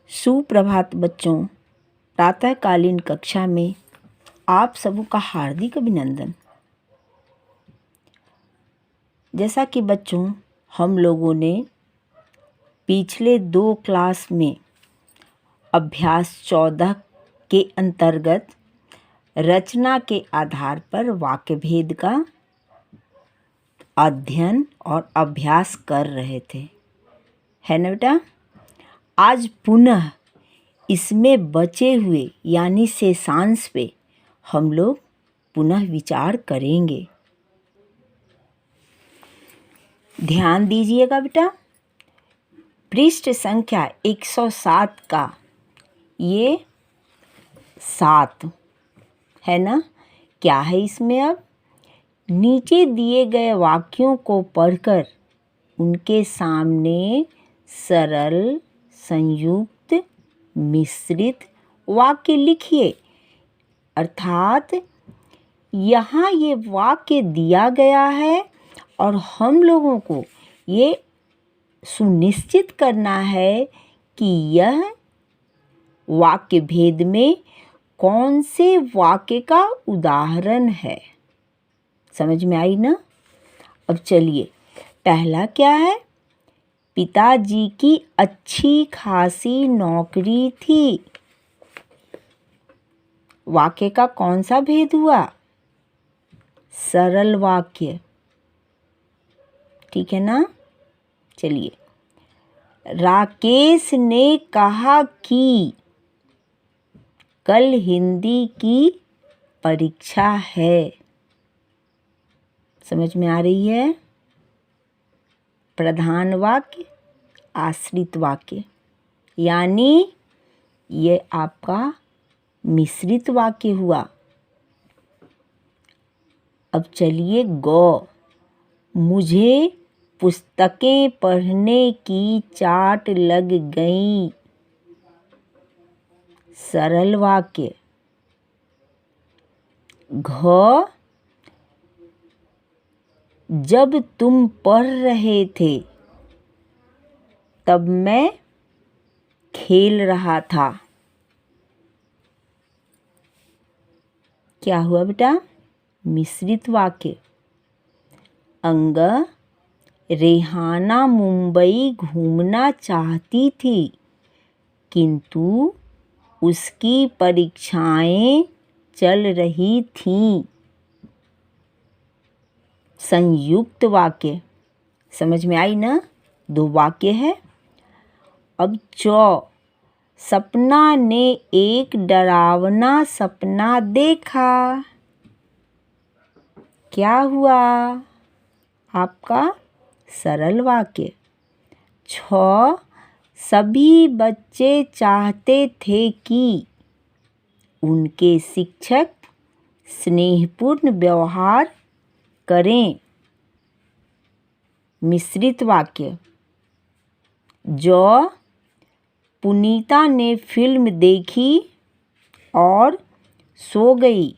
सुप्रभात बच्चों। प्रातःकालीन कक्षा में आप सबों का हार्दिक अभिनंदन। जैसा कि बच्चों हम लोगों ने पिछले 2 क्लास में अभ्यास 14 के अंतर्गत रचना के आधार पर वाक्य भेद का अध्ययन और अभ्यास कर रहे थे, है ना बेटा। आज पुनः इसमें बचे हुए यानी शेषांश पे हम लोग पुनः विचार करेंगे। ध्यान दीजिएगा बेटा। पृष्ठ संख्या 107 का ये 7 है ना। क्या है इसमें? अब नीचे दिए गए वाक्यों को पढ़कर उनके सामने सरल, संयुक्त, मिश्रित वाक्य लिखिए। अर्थात यहाँ ये वाक्य दिया गया है और हम लोगों को ये सुनिश्चित करना है कि यह वाक्य भेद में कौन से वाक्य का उदाहरण है। समझ में आई ना? अब चलिए, पहला क्या है? पिताजी की अच्छी खासी नौकरी थी। वाक्य का कौन सा भेद हुआ? सरल वाक्य, ठीक है ना। चलिए, राकेश ने कहा कि कल हिंदी की परीक्षा है। समझ में आ रही है? प्रधान वाक्य, आश्रित वाक्य, यानी ये आपका मिश्रित वाक्य हुआ। अब चलिए गौ, मुझे पुस्तकें पढ़ने की चाट लग गई। सरल वाक्य। घ, जब तुम पढ़ रहे थे तब मैं खेल रहा था। क्या हुआ बेटा? मिश्रित वाक्य। अंग, रेहाना मुंबई घूमना चाहती थी किंतु उसकी परीक्षाएं चल रही थीं। संयुक्त वाक्य। समझ में आई ना? 2 वाक्य है। अब चौ, सपना ने एक डरावना सपना देखा। क्या हुआ? आपका सरल वाक्य। छ, सभी बच्चे चाहते थे कि उनके शिक्षक स्नेहपूर्ण व्यवहार करें। मिश्रित वाक्य। जो, पुनीता ने फिल्म देखी और सो गई।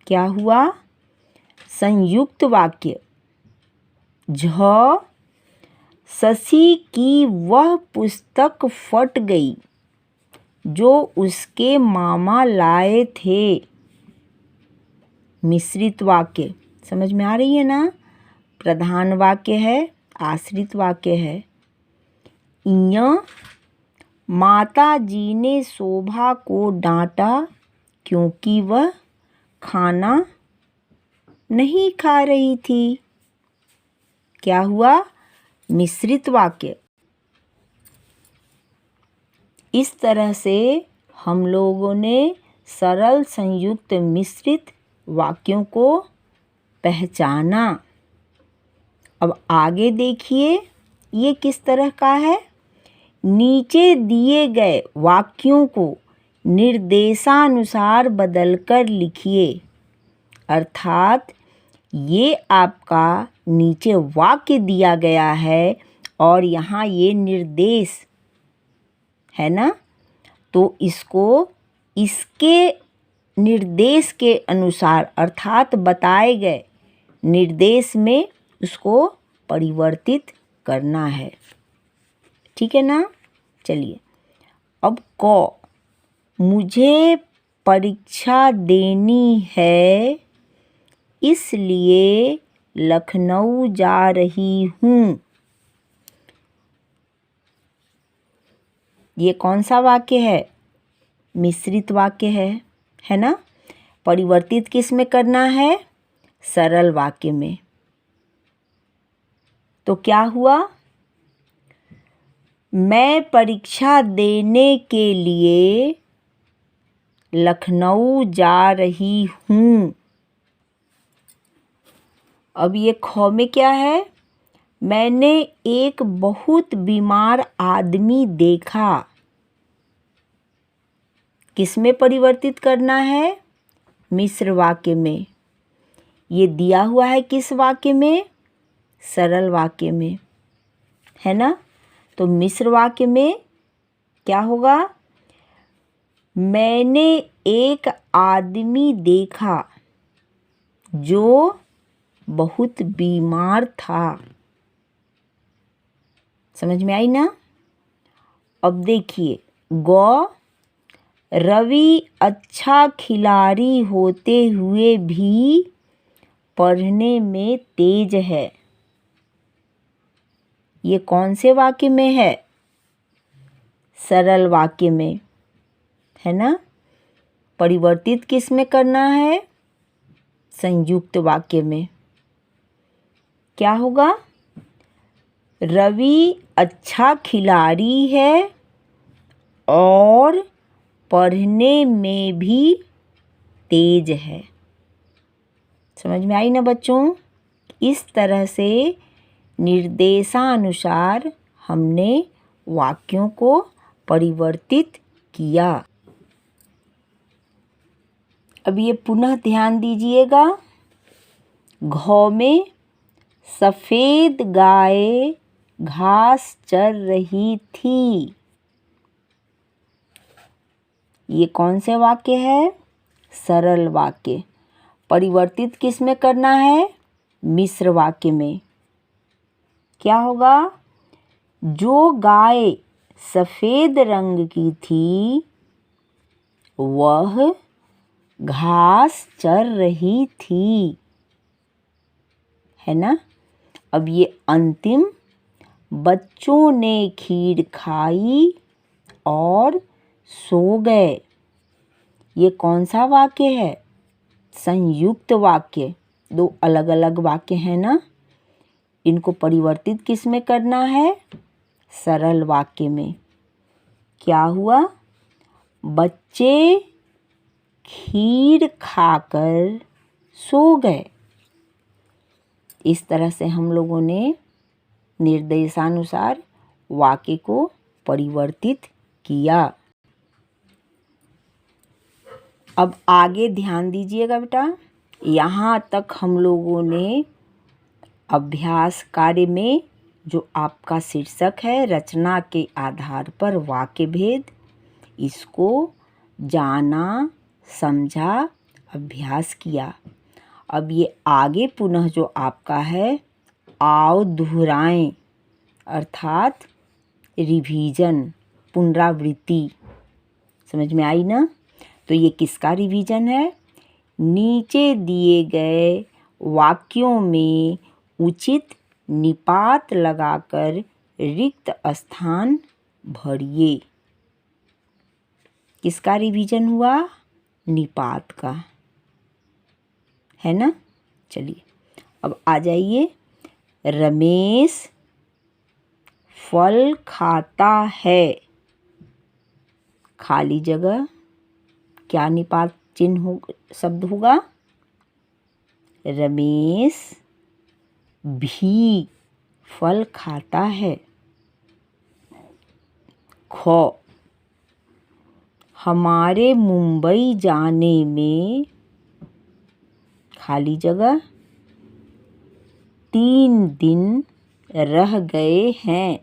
क्या हुआ? संयुक्त वाक्य। झ, शशि की वह पुस्तक फट गई जो उसके मामा लाए थे। मिश्रित वाक्य। समझ में आ रही है ना? प्रधान वाक्य है, आश्रित वाक्य है। इं, माता जी ने शोभा को डांटा क्योंकि वह खाना नहीं खा रही थी। क्या हुआ? मिश्रित वाक्य। इस तरह से हम लोगों ने सरल, संयुक्त, मिश्रित वाक्यों को पहचाना। अब आगे देखिए, ये किस तरह का है? नीचे दिए गए वाक्यों को निर्देशानुसार बदलकर लिखिए। अर्थात ये आपका नीचे वाक्य दिया गया है और यहाँ ये निर्देश है ना, तो इसको इसके निर्देश के अनुसार अर्थात बताए गए निर्देश में उसको परिवर्तित करना है। ठीक है ना। चलिए अब क, मुझे परीक्षा देनी है इसलिए लखनऊ जा रही हूँ। ये कौन सा वाक्य है? मिश्रित वाक्य है ना। परिवर्तित किस में करना है? सरल वाक्य में। तो क्या हुआ? मैं परीक्षा देने के लिए लखनऊ जा रही हूँ। अब ये ख में क्या है? मैंने एक बहुत बीमार आदमी देखा। किस में परिवर्तित करना है? मिश्र वाक्य में। ये दिया हुआ है किस वाक्य में? सरल वाक्य में, है ना। तो मिश्र वाक्य में क्या होगा? मैंने एक आदमी देखा जो बहुत बीमार था। समझ में आई ना। अब देखिए ग, रवि अच्छा खिलाड़ी होते हुए भी पढ़ने में तेज है। ये कौन से वाक्य में है? सरल वाक्य में, है ना। परिवर्तित किस में करना है? संयुक्त वाक्य में। क्या होगा? रवि अच्छा खिलाड़ी है और पढ़ने में भी तेज है। समझ में आई ना बच्चों। इस तरह से निर्देशानुसार हमने वाक्यों को परिवर्तित किया। अब ये पुनः ध्यान दीजिएगा। घ में सफ़ेद गाय घास चर रही थी। ये कौन से वाक्य है? सरल वाक्य। परिवर्तित किस में करना है? मिश्र वाक्य में। क्या होगा? जो गाय सफ़ेद रंग की थी वह घास चर रही थी, है ना। अब ये अंतिम, बच्चों ने खीर खाई और सो गए। ये कौन सा वाक्य है? संयुक्त वाक्य। दो अलग अलग वाक्य हैं ना। इनको परिवर्तित किस में करना है? सरल वाक्य में। क्या हुआ? बच्चे खीर खाकर सो गए। इस तरह से हम लोगों ने निर्देशानुसार वाक्य को परिवर्तित किया। अब आगे ध्यान दीजिएगा बेटा। यहाँ तक हम लोगों ने अभ्यास कार्य में जो आपका शीर्षक है रचना के आधार पर वाक्य भेद, इसको जाना, समझा, अभ्यास किया। अब ये आगे पुनः जो आपका है आओ दोहराएं, अर्थात रिवीजन, पुनरावृत्ति। समझ में आई ना। तो ये किसका रिवीजन है? नीचे दिए गए वाक्यों में उचित निपात लगाकर रिक्त स्थान भरिए। किसका रिवीजन हुआ? निपात का, है ना। चलिए अब आ जाइए। रमेश फल खाता है। खाली जगह क्या निपात चिन्ह हो शब्द होगा? रमेश भी फल खाता है। ख, हमारे मुंबई जाने में खाली जगह 3 दिन रह गए हैं।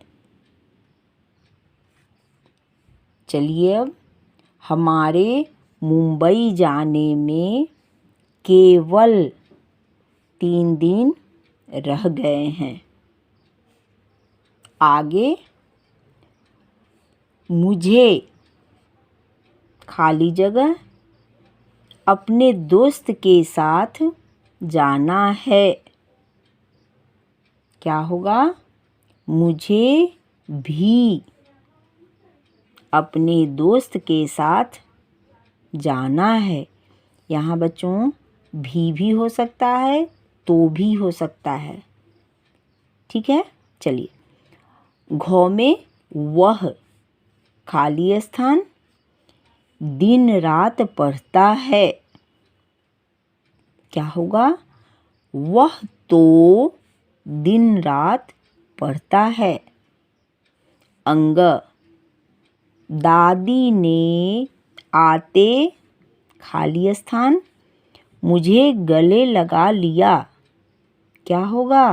चलिए अब हमारे मुंबई जाने में केवल 3 दिन रह गए हैं। आगे मुझे खाली जगह अपने दोस्त के साथ जाना है। क्या होगा? मुझे भी अपने दोस्त के साथ जाना है। यहाँ बच्चों भी हो सकता है, तो भी हो सकता है। ठीक है, चलिए। घ में वह खाली स्थान दिन रात पढ़ता है। क्या होगा? वह तो दिन रात पढ़ता है। अंग दादी ने आते खाली स्थान मुझे गले लगा लिया। क्या होगा?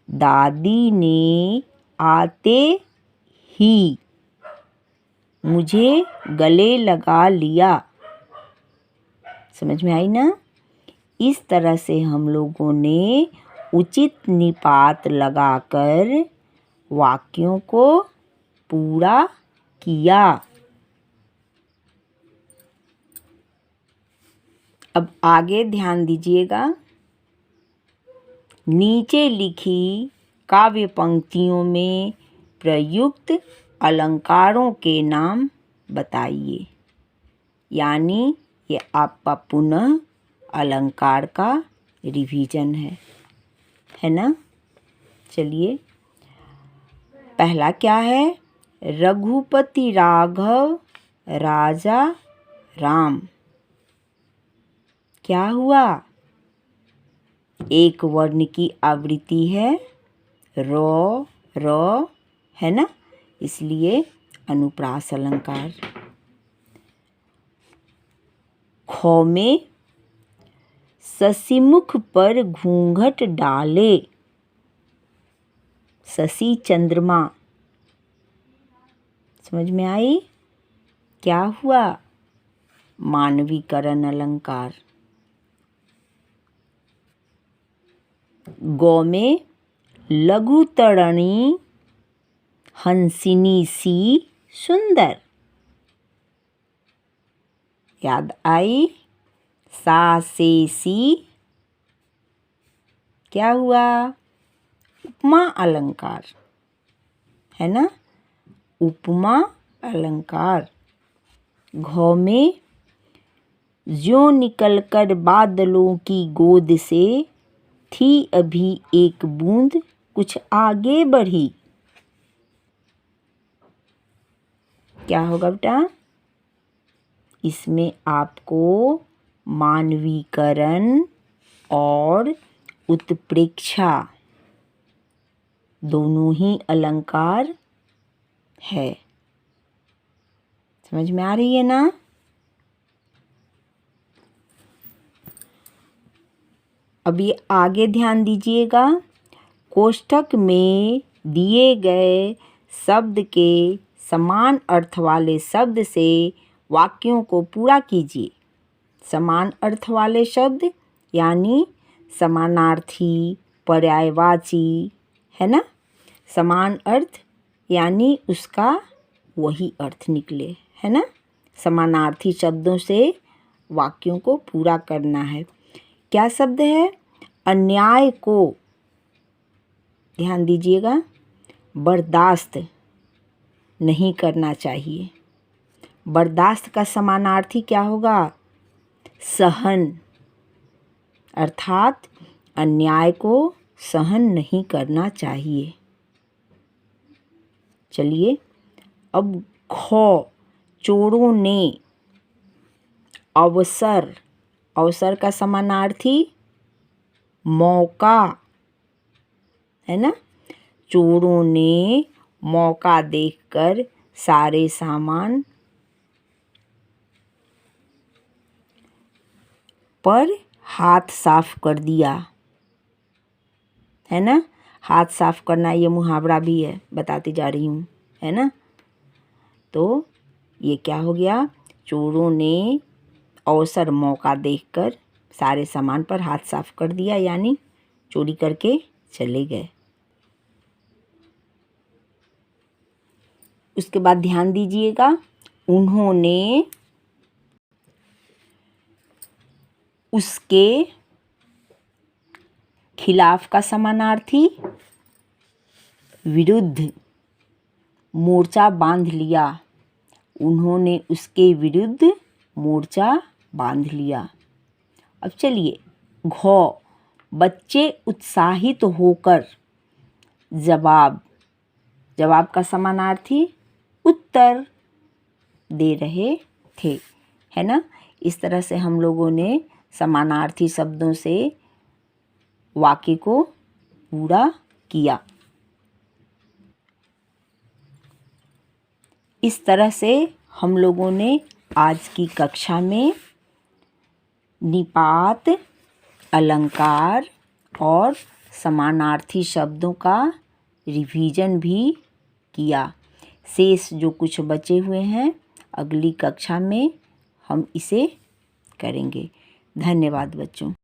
दादी ने आते ही मुझे गले लगा लिया। समझ में आई ना? इस तरह से हम लोगों ने उचित निपात लगाकर वाक्यों को पूरा किया। अब आगे ध्यान दीजिएगा। नीचे लिखी काव्य पंक्तियों में प्रयुक्त अलंकारों के नाम बताइए। यानी ये आपका पुनः अलंकार का रिवीजन है ना? चलिए, पहला क्या है? रघुपति राघव राजा राम। क्या हुआ? एक वर्ण की आवृत्ति है, र है ना, इसलिए अनुप्रास अलंकार। ख में शशिमुख पर घूंघट डाले। शशि चंद्रमा। समझ में आई? क्या हुआ? मानवीकरण अलंकार। गौ में लघुतरणी हंसिनी सी सुंदर। याद आई? सा से सी। क्या हुआ? उपमा अलंकार, है ना? उपमा अलंकार। घ में ज्यों निकलकर बादलों की गोद से थी अभी एक बूंद कुछ आगे बढ़ी। क्या होगा बेटा? इसमें आपको मानवीकरण और उत्प्रेक्षा दोनों ही अलंकार है। समझ में आ रही है ना? अब ये आगे ध्यान दीजिएगा। कोष्ठक में दिए गए शब्द के समान अर्थ वाले शब्द से वाक्यों को पूरा कीजिए। समान अर्थ वाले शब्द यानी समानार्थी, पर्यायवाची, है ना? समान अर्थ यानी उसका वही अर्थ निकले, है ना? समानार्थी शब्दों से वाक्यों को पूरा करना है। क्या शब्द है? अन्याय को, ध्यान दीजिएगा, बर्दाश्त नहीं करना चाहिए। बर्दाश्त का समानार्थी क्या होगा? सहन, अर्थात अन्याय को सहन नहीं करना चाहिए। चलिए, अब ख चोरों ने अवसर, अवसर का समानार्थी मौका, है ना? चोरों ने मौका देखकर सारे सामान पर हाथ साफ कर दिया, है ना? हाथ साफ करना ये मुहावरा भी है, बताती जा रही हूँ, है ना? तो ये क्या हो गया? चोरों ने अवसर मौका देखकर सारे सामान पर हाथ साफ कर दिया, यानी चोरी करके चले गए। उसके बाद ध्यान दीजिएगा, उन्होंने उसके खिलाफ का समानार्थी, विरुद्ध, मोर्चा बांध लिया, उन्होंने उसके विरुद्ध मोर्चा बांध लिया। अब चलिए, घ, बच्चे उत्साहित होकर जवाब, जवाब का समानार्थी उत्तर दे रहे थे, है ना। इस तरह से हम लोगों ने समानार्थी शब्दों से वाक्य को पूरा किया। इस तरह से हम लोगों ने आज की कक्षा में निपात, अलंकार और समानार्थी शब्दों का रिवीजन भी किया। शेष जो कुछ बचे हुए हैं अगली कक्षा में हम इसे करेंगे। धन्यवाद बच्चों।